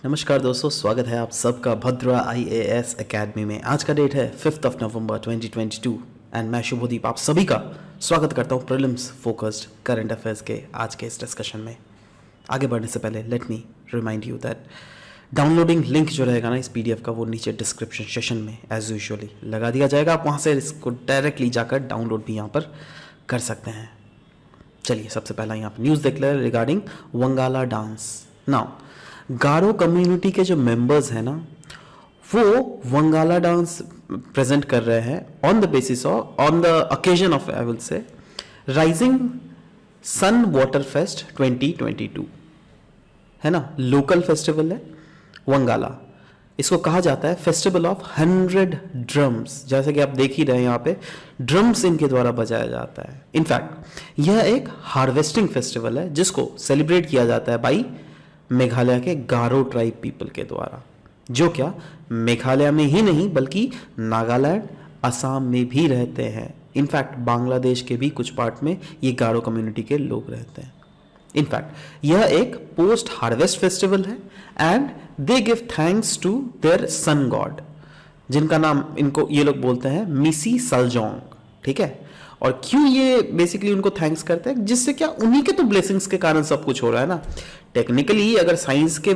नमस्कार दोस्तों, स्वागत है आप सबका भद्रा आईएएस एकेडमी में। आज का डेट है 5 नवंबर 2022 एंड मैं शुभदीप आप सभी का स्वागत करता हूं प्रीलिम्स फोकस्ड करंट अफेयर्स के आज के इस डिस्कशन में। आगे बढ़ने से पहले let me remind you that downloading link जो रहेगा ना इस पीडीएफ का, वो नीचे डिस्क्रिप्शन सेशन में एज यूजुअली लगा दिया जाएगा। आप वहाँ से इसको डायरेक्टली जाकर डाउनलोड भी यहाँ पर कर सकते हैं। चलिए, सबसे पहला यहाँ पर न्यूज़ देख ले रिगार्डिंग वंगाला डांस। नाउ गारो कम्युनिटी के जो मेंबर्स हैं ना, वो वंगाला डांस प्रेजेंट कर रहे हैं on the basis of on the occasion of I will say rising sun water fest 2022 है ना। लोकल फेस्टिवल है वंगाला। इसको कहा जाता है फेस्टिवल ऑफ 100 ड्रम्स। जैसे कि आप देख ही रहे हैं यहाँ पे ड्रम्स इनके द्वारा बजाया जाता है। इनफैक्ट यह एक हार्वेस्टिंग फेस्टिवल है जिसको सेलिब्रेट किया जाता है बाई मेघालय के गारो ट्राइब पीपल के द्वारा, जो क्या मेघालय में ही नहीं बल्कि नागालैंड, असम में भी रहते हैं। इनफैक्ट बांग्लादेश के भी कुछ पार्ट में ये गारो कम्युनिटी के लोग रहते हैं। इनफैक्ट यह एक पोस्ट हार्वेस्ट फेस्टिवल है and they give thanks to their sun god, जिनका नाम इनको ये लोग बोलते हैं मिसी सलजोंग। ठीक है, और क्यों ये बेसिकली उनको थैंक्स करते हैं, जिससे क्या उन्हीं के तो ब्लेसिंग्स के कारण सब कुछ हो रहा है ना। टेक्निकली अगर साइंस के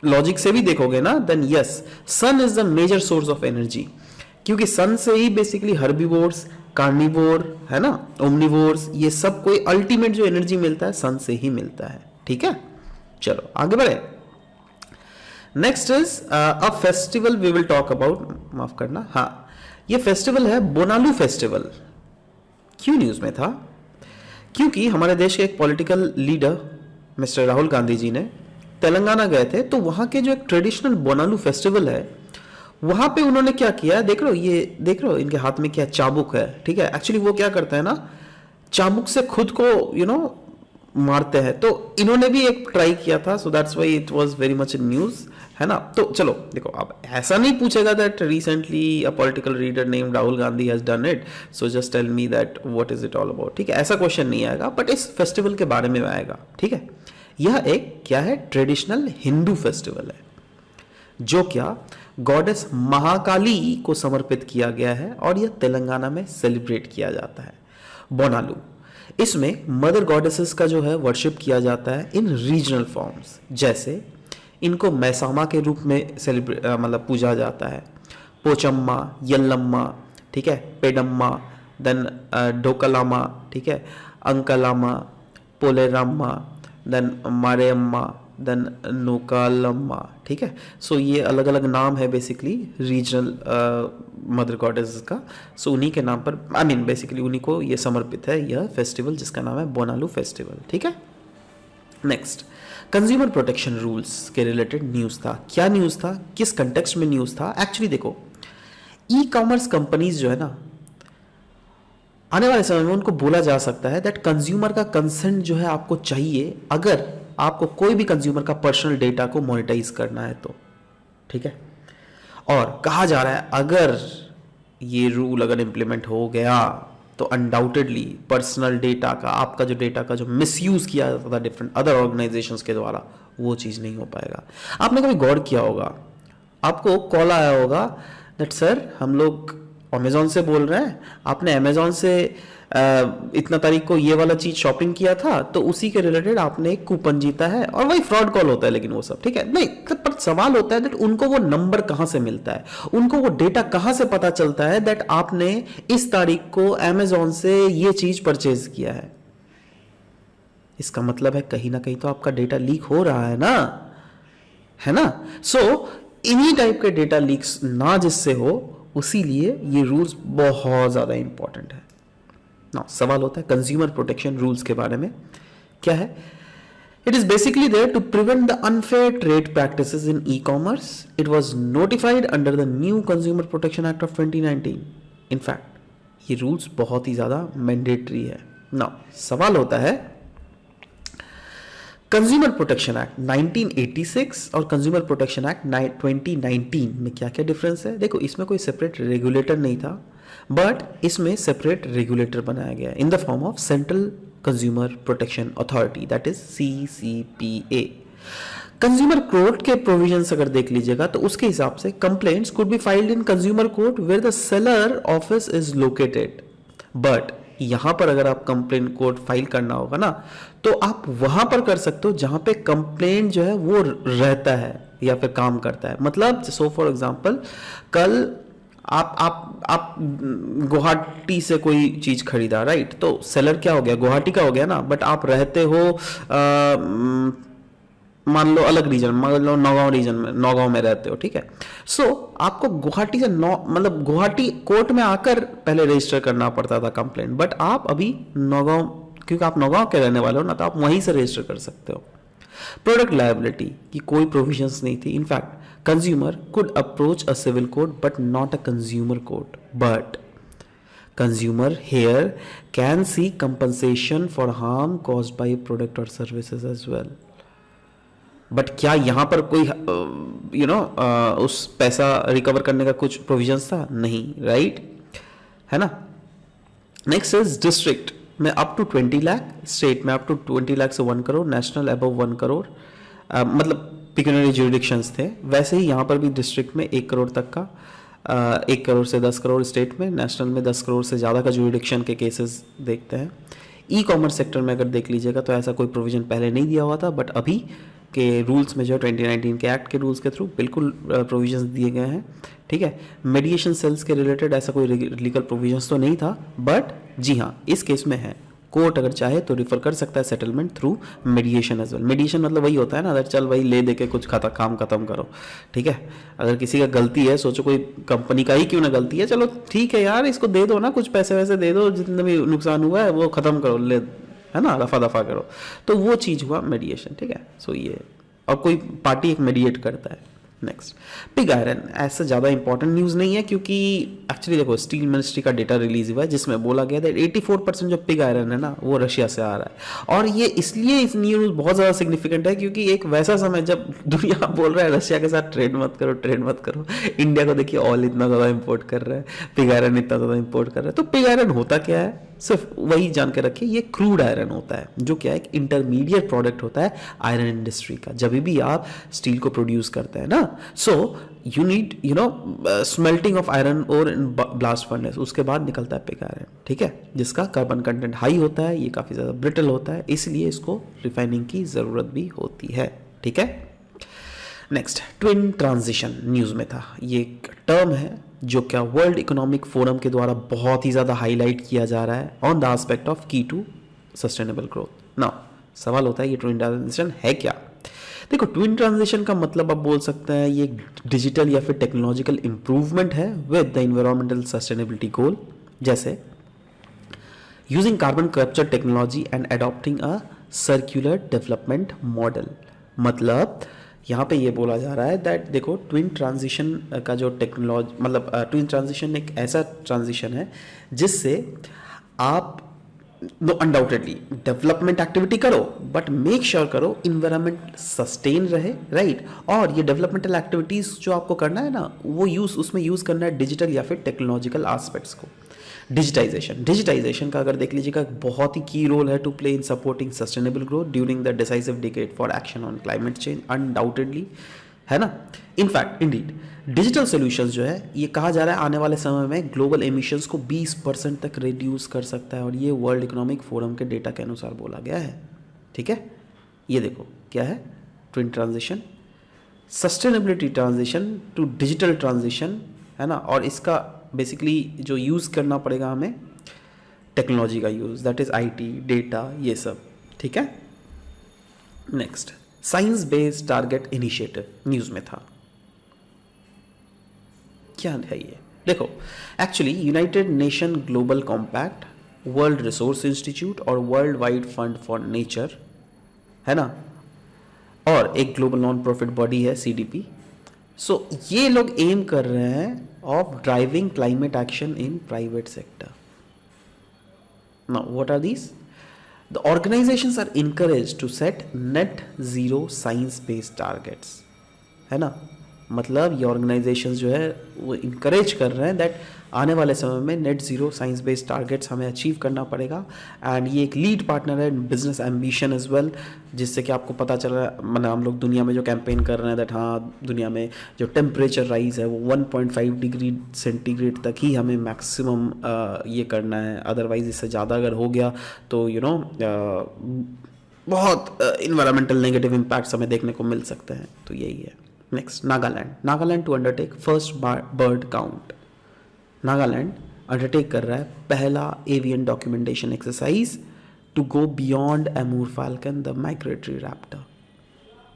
लॉजिक से भी देखोगे ना, then yes, sun is the major source of energy, क्योंकि सन से ही बेसिकली हर्बीवोर्स, कार्निवोर है ना, ओमनिवोर्स, ये सब कोई अल्टीमेट जो एनर्जी मिलता है सन से ही मिलता है। ठीक है, चलो आगे बढ़े। Next is a festival we will talk about, माफ करना, हाँ, ये फेस्टिवल है बोनालू फेस्टिवल। क्यों न्यूज में था? क्योंकि हमारे देश के एक political leader mister Rahul Gandhi ji ने तेलंगाना गए थे, तो वहां के जो एक ट्रेडिशनल बोनालू फेस्टिवल है वहां पे उन्होंने क्या किया, देख लो, ये देख लो इनके हाथ में क्या चाबुक है। ठीक है, एक्चुअली वो क्या करते हैं ना, चाबुक से खुद को मारते हैं। तो इन्होंने भी एक ट्राई किया था, so that's why it was very much in news, है ना। तो चलो देखो, अब ऐसा नहीं पूछेगा that recently a political leader name Rahul Gandhi has done it, so just tell me that what is it all about. ठीक है, ऐसा क्वेश्चन नहीं आएगा, बट इस फेस्टिवल के बारे में आएगा। ठीक है, यह एक क्या है, ट्रेडिशनल हिंदू फेस्टिवल है जो क्या गॉडेस महाकाली को समर्पित किया गया है और यह तेलंगाना में सेलिब्रेट किया जाता है। बोनालू, इसमें मदर गॉडेसेस का जो है वर्शिप किया जाता है इन रीजनल फॉर्म्स। जैसे इनको मैसामा के रूप में मतलब पूजा जाता है, पोचम्मा, यल्लम्मा, ठीक है, पेडम्मा, देन डोकलामा, ठीक है, अंकलामा, पोलेराम्मा, देन मारेम्मा, देन नोकालम्मा। ठीक है, सो ये अलग अलग नाम है बेसिकली रीजनल मदर गॉडेस का। सो उन्हीं के नाम पर, आई मीन बेसिकली उन्हीं को ये समर्पित है यह फेस्टिवल, जिसका नाम है बोनालू फेस्टिवल। ठीक है, नेक्स्ट, कंज्यूमर प्रोटेक्शन रूल्स के रिलेटेड न्यूज़ था। क्या न्यूज़ था, किस कंटेक्स्ट में न्यूज़ था? एक्चुअली देखो, ई कॉमर्स कंपनीज जो है ना, आने वाले समय में उनको बोला जा सकता है दैट कंज्यूमर का कंसेंट जो है आपको चाहिए अगर आपको कोई भी कंज्यूमर का पर्सनल डेटा को मोनेटाइज करना है तो। ठीक है, और कहा जा रहा है अगर ये रूल अगर इंप्लीमेंट हो गया तो अनडाउटेडली पर्सनल डेटा का, आपका जो डेटा का जो मिसयूज किया जाता था डिफरेंट अदर ऑर्गेनाइजेशंस के द्वारा, वो चीज़ नहीं हो पाएगा। आपने कभी गौर किया होगा, आपको कॉल आया होगा दैट सर हम लोग अमेजोन से बोल रहे हैं, आपने अमेजोन से इतना तारीख को ये वाला चीज शॉपिंग किया था, तो उसी के रिलेटेड आपने एक कूपन जीता है। और वही फ्रॉड कॉल होता है, लेकिन वो सब ठीक है नहीं, पर सवाल होता है दैट उनको वो नंबर कहां से मिलता है, उनको वो डेटा कहां से पता चलता है दैट आपने इस तारीख को अमेजोन से ये चीज परचेज किया है। इसका मतलब है कहीं ना कहीं तो आपका डेटा लीक हो रहा है ना। सो इन्हीं टाइप के डेटा लीक्स ना जिससे हो, उसीलिए ये रूल्स बहुत ज्यादा इंपॉर्टेंट है ना। सवाल होता है कंज्यूमर प्रोटेक्शन रूल्स के बारे में, क्या है? It is basically there to prevent the unfair trade practices in e commerce. It was notified under the new consumer protection act of 2019। In fact ये रूल्स बहुत ही ज्यादा मैंडेटरी है ना। सवाल होता है कंज्यूमर प्रोटेक्शन एक्ट 1986 और कंज्यूमर प्रोटेक्शन एक्ट 2019 में क्या क्या डिफरेंस है? देखो, इसमें कोई सेपरेट रेगुलेटर नहीं था, बट इसमें सेपरेट रेगुलेटर बनाया गया in the form of central consumer protection authority, that is CCPA। Consumer court के प्रोविजंस अगर देख लीजिएगा तो उसके हिसाब से complaints could be filed in consumer court where the seller office is located, but यहां पर अगर आप कंप्लेंट कोर्ट फाइल करना होगा ना तो आप वहां पर कर सकते हो जहां पे कंप्लेंट जो है वो रहता है या फिर काम करता है। मतलब सो फॉर एग्जांपल कल आप गुवाहाटी से कोई चीज खरीदा, राइट, तो सेलर क्या हो गया, गुवाहाटी का हो गया ना, बट आप रहते हो मान लो अलग रीजन, मान लो नौगांव रीजन में, नौगांव में रहते हो, ठीक है। सो आपको गुवाहाटी से मतलब गुवाहाटी कोर्ट में आकर पहले रजिस्टर करना पड़ता था कंप्लेंट, बट आप अभी नौगांव, क्योंकि आप नौगांव के रहने वाले हो ना, तो आप वहीं से रजिस्टर कर सकते हो। प्रोडक्ट लायबिलिटी की कोई प्रोविजंस नहीं थी। In fact consumer could approach a civil court but not a consumer court, but consumer here can see compensation for harm caused by product और सर्विसेज एज वेल। बट क्या यहां पर कोई उस पैसा रिकवर करने का कुछ प्रोविजंस था? नहीं, राइट, है ना। नेक्स्ट इज डिस्ट्रिक्ट में अप टू 20 लाख, स्टेट में अप टू 20 लाख से 1 करोड़, नेशनल अबव 1 करोड़, मतलब पिक्यूनरी ज्यूरिडिक्शंस थे। वैसे ही यहाँ पर भी डिस्ट्रिक्ट में 1 करोड़ तक का, 1 करोड़ से 10 करोड़ स्टेट में, नेशनल में 10 करोड़ से ज़्यादा का ज्यूरिडिक्शन के केसेस देखते हैं। ई कॉमर्स सेक्टर में अगर देख लीजिएगा तो ऐसा कोई प्रोविजन पहले नहीं दिया हुआ था, बट अभी के रूल्स में जो 2019 के एक्ट के रूल्स के थ्रू बिल्कुल प्रोविजंस दिए गए हैं, ठीक है। मेडिएशन सेल्स के रिलेटेड ऐसा कोई लीगल प्रोविजंस तो नहीं था, बट जी हाँ इस केस में है। कोर्ट अगर चाहे तो रिफर कर सकता है settlement through mediation as well. Mediation मतलब वही होता है ना, अगर चल वही ले दे के कुछ काम खत्म करो, ठीक है। अगर किसी का गलती है, सोचो कोई कंपनी का ही क्यों ना गलती है, चलो ठीक है यार इसको दे दो ना, कुछ पैसे वैसे दे दो, जितना भी नुकसान हुआ है वो खत्म करो, ले, है ना, रफा दफा करो, तो वो चीज़ हुआ मेडिएशन, ठीक है। सो ये, और कोई पार्टी एक मेडिएट करता है। नेक्स्ट, पिग आयरन ऐसा ज़्यादा इंपॉर्टेंट न्यूज़ नहीं है, क्योंकि एक्चुअली देखो स्टील मिनिस्ट्री का डेटा रिलीज हुआ है जिसमें बोला गया था 84% जो पिग आयरन है ना वो रशिया से आ रहा है। और ये इसलिए इस न्यूज़ बहुत ज़्यादा सिग्निफिकेंट है क्योंकि एक वैसा समय जब दुनिया बोल रहा है रशिया के साथ ट्रेड मत करो, ट्रेड मत करो, इंडिया को देखिए ऑयल इतना ज़्यादा इंपोर्ट कर रहा है, पिग आयरन इतना ज़्यादा इंपोर्ट कर रहा है। तो पिग आयरन होता क्या है, सिर्फ वही जान के रखिए, ये क्रूड आयरन होता है जो क्या है एक इंटरमीडिएट प्रोडक्ट होता है आयरन इंडस्ट्री का। जब भी आप स्टील को प्रोड्यूस करते हैं ना, so you need smelting of iron और इन ब्लास्ट फर्नेस, उसके बाद निकलता है पिग आयरन, ठीक है, जिसका कार्बन कंटेंट हाई होता है, ये काफ़ी ज़्यादा ब्रिटल होता है, इसलिए इसको रिफाइनिंग की ज़रूरत भी होती है, ठीक है। नेक्स्ट, ट्विन ट्रांजिशन न्यूज़ में था। ये एक टर्म है जो क्या वर्ल्ड इकोनॉमिक फोरम के द्वारा बहुत ही ज़्यादा हाईलाइट किया जा रहा है ऑन द एस्पेक्ट ऑफ की टू सस्टेनेबल ग्रोथ। नाउ सवाल होता है ये ट्विन ट्रांजिशन है क्या? देखो, ट्विन ट्रांजिशन का मतलब आप बोल सकते हैं ये डिजिटल या फिर टेक्नोलॉजिकल इंप्रूवमेंट है विद द एनवायरमेंटल सस्टेनेबिलिटी गोल, जैसे using carbon capture technology and adopting a circular development model. मतलब यहाँ पे ये बोला जा रहा है दैट देखो ट्विन ट्रांजिशन का जो टेक्नोलॉजी, मतलब ट्विन ट्रांजिशन एक ऐसा ट्रांजिशन है जिससे आप नो अनडाउटेडली डेवलपमेंट एक्टिविटी करो बट मेक श्योर करो इन्वायरमेंट सस्टेन रहे, राइट। और ये डेवलपमेंटल एक्टिविटीज़ जो आपको करना है ना वो उसमें यूज़ करना है डिजिटल या फिर टेक्नोलॉजिकल एस्पेक्ट्स को। डिजिटाइजेशन का अगर देख लीजिएगा बहुत ही की रोल है to play in supporting sustainable growth during the decisive decade for action on climate change, undoubtedly, है ना। इनफैक्ट इंडीड डिजिटल सॉल्यूशंस जो है ये कहा जा रहा है आने वाले समय में ग्लोबल एमिशंस को 20% तक रिड्यूस कर सकता है, और ये वर्ल्ड इकोनॉमिक फोरम के डेटा के अनुसार बोला गया है, ठीक है। ये देखो क्या है twin transition, sustainability transition to digital transition, है ना। और इसका बेसिकली जो यूज़ करना पड़ेगा हमें टेक्नोलॉजी का use, that is IT, data, ये सब, ठीक है। Next, science based target initiative news में था। क्या है ये? देखो actually united nation global compact, world resource institute और world wide fund for nature, है ना, और एक ग्लोबल नॉन प्रॉफिट बॉडी है CDP। सो ये लोग एम कर रहे हैं of driving climate action in private sector. Now, what are these? The organizations are encouraged to set net zero science-based targets, है ना। मतलब ये organizations जो है वो encourage कर रहे हैं that आने वाले समय में net zero science based targets हमें अचीव करना पड़ेगा। एंड ये एक लीड पार्टनर है बिजनेस एम्बिशन एज वेल, जिससे कि आपको पता चल रहा है, मतलब हम लोग दुनिया में जो कैंपेन कर रहे हैं दैट हाँ दुनिया में जो टेम्परेचर राइज है वो 1.5 डिग्री सेंटीग्रेड तक ही हमें मैक्सिमम ये करना है, अदरवाइज इससे ज़्यादा अगर हो गया तो बहुत इन्वायरमेंटल नेगेटिव इम्पैक्ट्स हमें देखने को मिल सकते हैं। तो यही है। Next, Nagaland to undertake first bird count. Nagaland undertake कर रहा है पहला avian documentation exercise to go beyond Amur falcon the migratory raptor.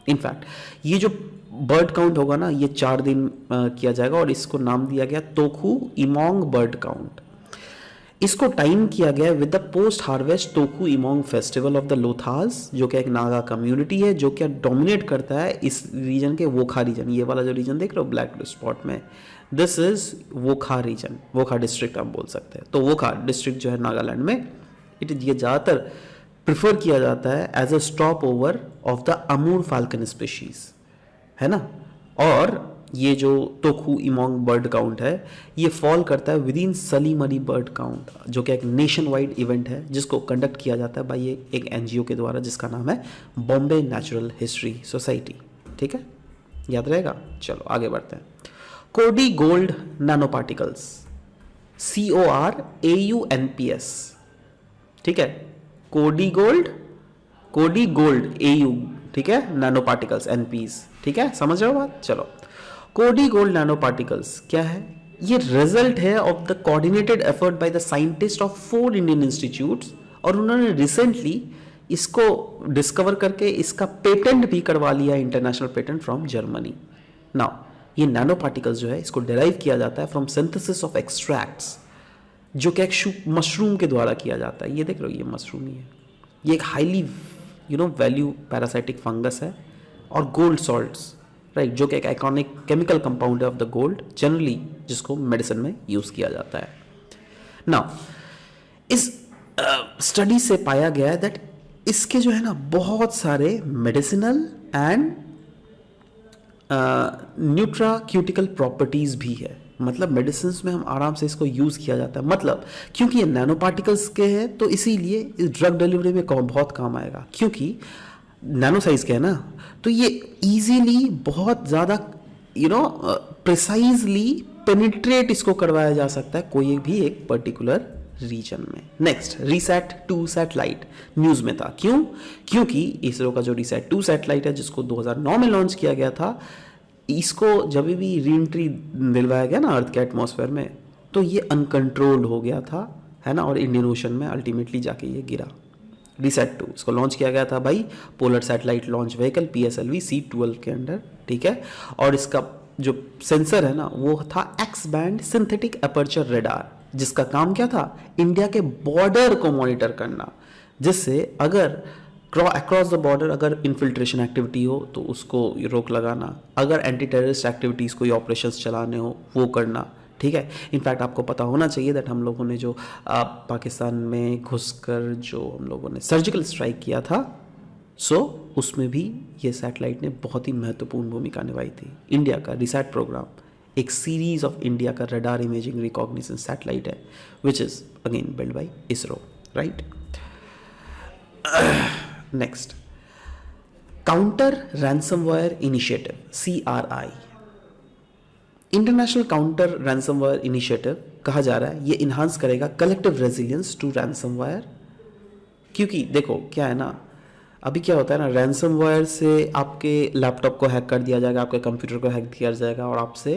In fact ये जो बर्ड काउंट होगा ना, ये 4 दिन किया जाएगा और इसको नाम दिया गया तोखू इमोंग बर्ड काउंट। इसको टाइम किया गया with the post harvest Tokhu Emong festival of the Lothas, जो कि एक नागा कम्युनिटी है जो क्या डोमिनेट करता है इस रीजन के, वोखा रीजन। ये वाला जो रीजन देख रहे हो ब्लैक स्पॉट में, this is Wokha region, Wokha district आप बोल सकते हैं। तो वोखा डिस्ट्रिक्ट जो है नागालैंड में, ये ज़्यादातर प्रिफर किया जाता है as a stop over of the Amur falcon species, है ना। और ये जो तोखू इमोंग बर्ड काउंट है ये फॉल करता है विद इन सलीमरी बर्ड काउंट, जो कि एक नेशन वाइड इवेंट है जिसको कंडक्ट किया जाता है बाई एक एनजीओ के द्वारा जिसका नाम है बॉम्बे नेचुरल हिस्ट्री सोसाइटी। ठीक है, याद रहेगा। चलो आगे बढ़ते हैं। कोडी गोल्ड नैनो पार्टिकल्स, CORAUNPS। ठीक है, कोडी गोल्ड AU, ठीक है, नैनो पार्टिकल्स NPs। ठीक है, समझ रहे हो बात। चलो, कोडी गोल्ड नैनो पार्टिकल्स क्या है? ये रिजल्ट है of the coordinated effort by the scientist of 4 Indian institutes, और उन्होंने रिसेंटली इसको डिस्कवर करके इसका पेटेंट भी करवा लिया, international patent from Germany. Now ये नैनो पार्टिकल्स जो है इसको डिराइव किया जाता है फ्रॉम सिंथेसिस ऑफ एक्सट्रैक्ट्स, जो कि एक मशरूम के द्वारा किया जाता है। ये देख रहे हो, ये मशरूम ही है। ये एक हाईली वैल्यू पैरासाइटिक फंगस है, और गोल्ड सॉल्ट्स, राइट, जो कि एक आइकॉनिक केमिकल कंपाउंड है ऑफ द गोल्ड, जनरली जिसको मेडिसिन में यूज किया जाता है। नाउ इस स्टडी से पाया गया है दैट इसके जो है ना बहुत सारे मेडिसिनल एंड न्यूट्राक्यूटिकल प्रॉपर्टीज भी है। मतलब मेडिसिन में हम आराम से इसको यूज किया जाता है, मतलब क्योंकि ये नैनो पार्टिकल्स के हैं तो इसीलिए इस ड्रग डिलीवरी में बहुत काम आएगा, क्योंकि नैनो साइज के है ना, तो ये इजीली बहुत ज़्यादा प्रिसाइजली पेनिट्रेट इसको करवाया जा सकता है कोई भी एक पर्टिकुलर रीजन में। नेक्स्ट, रिसैट 2 सैटेलाइट न्यूज़ में था। क्यों? क्योंकि इसरो का जो रिसैट 2 सैटेलाइट है जिसको 2009 में लॉन्च किया गया था, इसको जब भी री एंट्री दिलवाया गया ना अर्थ के एटमॉस्फेयर में, तो ये अनकंट्रोल्ड हो गया था, है ना, और इंडियन ओशन में अल्टीमेटली जाके ये गिरा। रिसैट 2 इसको लॉन्च किया गया था भाई polar satellite launch vehicle PSLV C-12 के अंडर। ठीक है, और इसका जो सेंसर है ना वो था x band synthetic aperture radar, जिसका काम क्या था? इंडिया के बॉर्डर को मॉनिटर करना, जिससे अगर अक्रॉस द बॉर्डर अगर इन्फिल्ट्रेशन एक्टिविटी हो तो उसको रोक लगाना, अगर एंटी टेररिस्ट एक्टिविटीज़ कोई ऑपरेशंस चलाने हो वो करना। ठीक है, इनफैक्ट आपको पता होना चाहिए दैट हम लोगों ने जो पाकिस्तान में घुसकर जो हम लोगों ने सर्जिकल स्ट्राइक किया था, सो उसमें भी ये सैटेलाइट ने बहुत ही महत्वपूर्ण भूमिका निभाई थी। इंडिया का रिसैट प्रोग्राम एक सीरीज ऑफ इंडिया का रडार इमेजिंग रिकॉग्निशन सैटेलाइट है, which is again build by ISRO, right. Next, counter ransomware initiative CRI, international counter ransomware initiative कहा जा रहा है। ये इन्हांस करेगा कलेक्टिव रेजिलियंस टू रैंसमवेयर, क्योंकि देखो क्या है ना, अभी क्या होता है ना, रैंसमवेयर से आपके लैपटॉप को हैक कर दिया जाएगा, आपके कंप्यूटर को हैक किया जाएगा और आपसे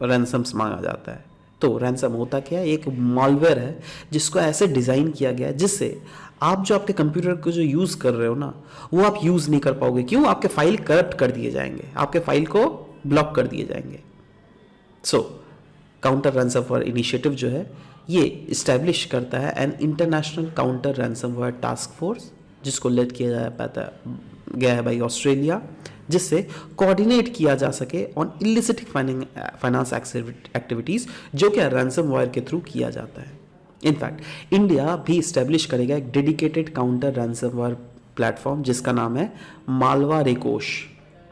रैंसम्स मांगा जाता है। तो रैंसम होता क्या है? एक मॉलवेयर है जिसको ऐसे डिज़ाइन किया गया है जिससे आप जो आपके कंप्यूटर को जो यूज़ कर रहे हो ना वो आप यूज़ नहीं कर पाओगे। क्यों? आपके फाइल करप्ट कर दिए जाएंगे, आपके फाइल को ब्लॉक कर दिए जाएंगे। सो काउंटर रैंसमवेयर इनिशिएटिव जो है ये इस्टेब्लिश करता है an international counter ransomware task force, जिसको लेड किया गया है भाई ऑस्ट्रेलिया, जिससे कोऑर्डिनेट किया जा सके ऑन इलिसिट फाइनेंस एक्टिविटीज़ जो कि रैंसमवेयर के थ्रू किया जाता है। इनफैक्ट इंडिया भी इस्टेब्लिश करेगा एक डेडिकेटेड काउंटर रैंसमवेयर प्लेटफॉर्म जिसका नाम है मालवा रेकोश।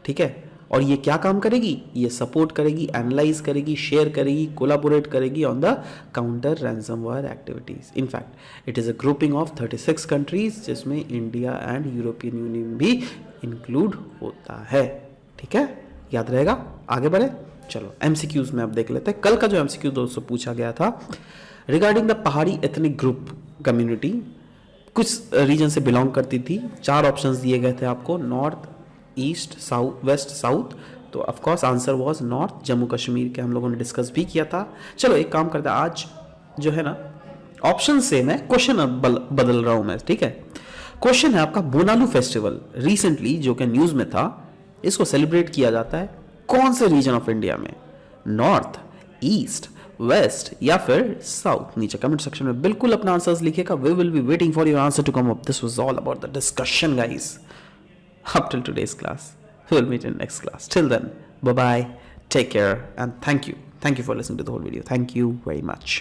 ठीक है, और ये क्या काम करेगी, ये सपोर्ट करेगी, एनालाइज करेगी, शेयर करेगी, कोलाबोरेट करेगी on the counter ransomware activities. In fact it is a grouping of 36 countries जिसमें इंडिया एंड यूरोपियन यूनियन भी इंक्लूड होता है। ठीक है, याद रहेगा। आगे बढ़े, चलो एमसीक्यूज में अब देख लेते हैं। कल का जो एमसीक्यू दोस्तों पूछा गया था regarding the Pahari ethnic group community, कुछ रीजन से बिलोंग करती थी। 4 ऑप्शंस दिए गए थे आपको, north, east, south, west, south. तो of course answer was north. Jammu Kashmir के हम लोगों ने डिस्कस भी किया था। चलो एक काम करते हैं, आज जो है ना ऑप्शन सेम है, क्वेश्चन बदल रहा हूं मैं। ठीक है, क्वेश्चन है आपका बोनालू फेस्टिवल रिसेंटली जो कि न्यूज में था, इसको सेलिब्रेट किया जाता है कौन से रीजन ऑफ इंडिया में, नॉर्थ, ईस्ट, वेस्ट या फिर साउथ? नीचे कमेंट सेक्शन में बिल्कुल अपना आंसर्स लिखिएगा। We will be waiting for your answer to come up. This was all about the discussion guys up till today's class. We'll meet in next class. Till then, bye bye, take care, and thank you for listening to the whole video. Thank you very much.